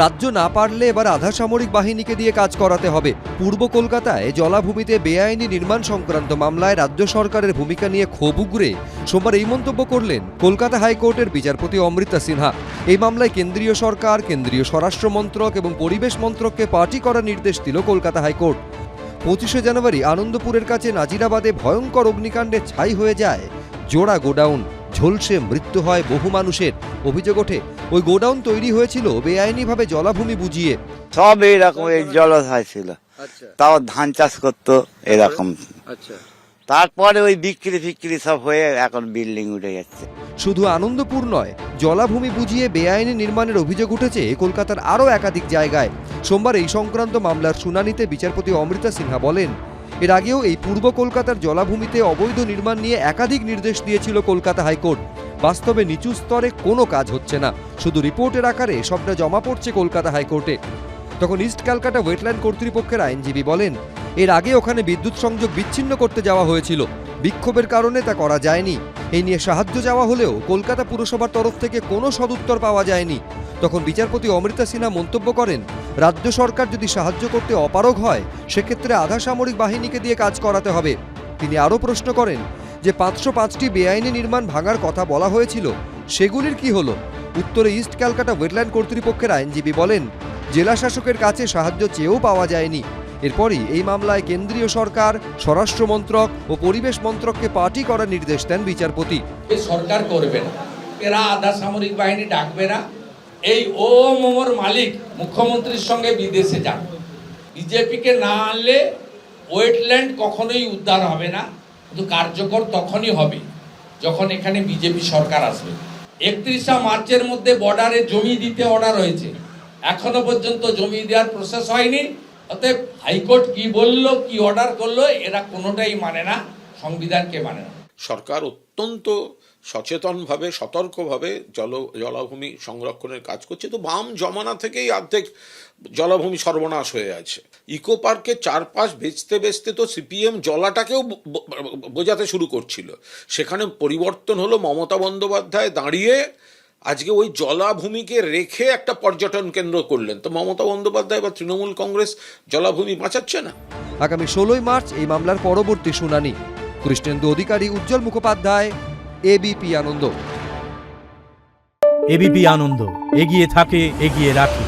রাজ্য না পারলে এবার আধা সামরিক বাহিনীকে দিয়ে কাজ করাতে হবে। পূর্ব কলকাতায় জলাভূমিতে বেআইনি নির্মাণ সংক্রান্ত মামলায় রাজ্য সরকারের ভূমিকা নিয়ে ক্ষোভ উগরে সোমবার এই মন্তব্য করলেন কলকাতা হাইকোর্টের বিচারপতি অমৃতা সিনহা। এই মামলায় কেন্দ্রীয় সরকার, কেন্দ্রীয় স্বরাষ্ট্র মন্ত্রক এবং পরিবেশ মন্ত্রককে পার্টি করার নির্দেশ দিল কলকাতা হাইকোর্ট। 25শে জানুয়ারি আনন্দপুরের কাছে নাজিরাবাদে ভয়ঙ্কর অগ্নিকাণ্ডে ছাই হয়ে যায় জোড়া গোডাউন, ঝলসে মৃত্যু হয় বহু মানুষের। অভিযোগ ওঠে ওই গোডাউন তৈরি হয়েছিল বেআইনিভাবে জলাভূমি বুঝিয়ে। সব এইরকম এই জলাশয় ছিল, তাও ধান চাষ করতো এরকম। তারপরে ওই বিক্রি সব হয়ে এখন বিল্ডিং উঠে যাচ্ছে। শুধু আনন্দপুর নয়, জলাভূমি বুঝিয়ে বেআইনি নির্মাণের অভিযোগ উঠেছে কলকাতার আরও একাধিক জায়গায়। সোমবার এই সংক্রান্ত মামলার শুনানিতে বিচারপতি অমৃতা সিনহা বলেন, এর আগেও এই পূর্ব কলকাতার জলাভূমিতে অবৈধ নির্মাণ নিয়ে একাধিক নির্দেশ দিয়েছিল কলকাতা হাইকোর্ট। বাস্তবে নিচু স্তরে কোনো কাজ হচ্ছে না, শুধু রিপোর্টের আকারে সবটা জমা পড়ছে কলকাতা হাইকোর্টে। তখন ইস্ট ক্যালকাটা ওয়েটল্যান্ড কর্তৃপক্ষের আইনজীবী বলেন, এর আগে ওখানে বিদ্যুৎ সংযোগ বিচ্ছিন্ন করতে যাওয়া হয়েছিল, বিক্ষোভের কারণে তা করা যায়নি। এই নিয়ে সাহায্য চাওয়া হলেও কলকাতা পুরসভার তরফ থেকে কোনো সদুত্তর পাওয়া যায়নি। তখন বিচারপতি অমৃতা সিনহা মন্তব্য করেন, রাজ্য সরকার যদি সাহায্য করতে অপারগ হয় সেক্ষেত্রে আধা সামরিক বাহিনীকে দিয়ে কাজ করাতে হবে। তিনি আরও প্রশ্ন করেন যে 505টি বেআইনি নির্মাণ ভাঙার কথা বলা হয়েছিল, সেগুলির কি হলো? উত্তরে ইস্ট ক্যালকাটা ওয়েটল্যান্ড কর্তৃপক্ষের আইনজীবী বলেন, জেলা শাসকের কাছে সাহায্য চেয়েও পাওয়া যায়নি। এরপরই এই মামলায় কেন্দ্রীয় সরকার, স্বরাষ্ট্র মন্ত্রক ও পরিবেশ মন্ত্রককে পার্টি করার নির্দেশ দেন বিচারপতি। সরকার করবে না, এরা আধা সামরিক বাহিনী ডাকবে না। এই ও মোমর মালিক মুখ্যমন্ত্রীর সঙ্গে বিদেশে যান। বিজেপিকে না আনলে ওয়েটল্যান্ড কখনোই উদ্ধার হবে না, কিন্তু কার্যকর তখনই হবে যখন এখানে বিজেপি সরকার আসবে। 31শে মার্চের মধ্যে বর্ডারে জমি দিতে অর্ডার হয়েছে, এখনো পর্যন্ত জমি দেওয়ার প্রসেস হয়নি। অতএব হাইকোর্ট কি বলল, কি অর্ডার করলো, এরা কোনোটাই মানে না, সংবিধানকে মানে না। সরকার অত্যন্ত সচেতনভাবে, সতর্কভাবে জলাভূমি সংরক্ষণের কাজ করছে। তো বাম জমানা থেকেই অর্ধেক জলাভূমি সর্বনাশ হয়ে আছে। ইকো পার্কের চারপাশ বেচতে তো সিপিএম জলাটাকেও বোঝাতে শুরু করছিল। সেখানে পরিবর্তন হলো, মমতা বন্দ্যোপাধ্যায় দাঁড়িয়ে আজকে ওই জলাভূমিকে রেখে একটা পর্যটন কেন্দ্র করলেন। তো মমতা বন্দ্যোপাধ্যায় বা তৃণমূল কংগ্রেস জলাভূমি বাঁচাচ্ছে না। আগামী 16ই মার্চ এই মামলার পরবর্তী শুনানি। কৃষ্ণেন্দু অধিকারী, উজ্জ্বল মুখোপাধ্যায়, এবিপি আনন্দ। এবিপি আনন্দ, এগিয়ে থাকে, এগিয়ে রাখে।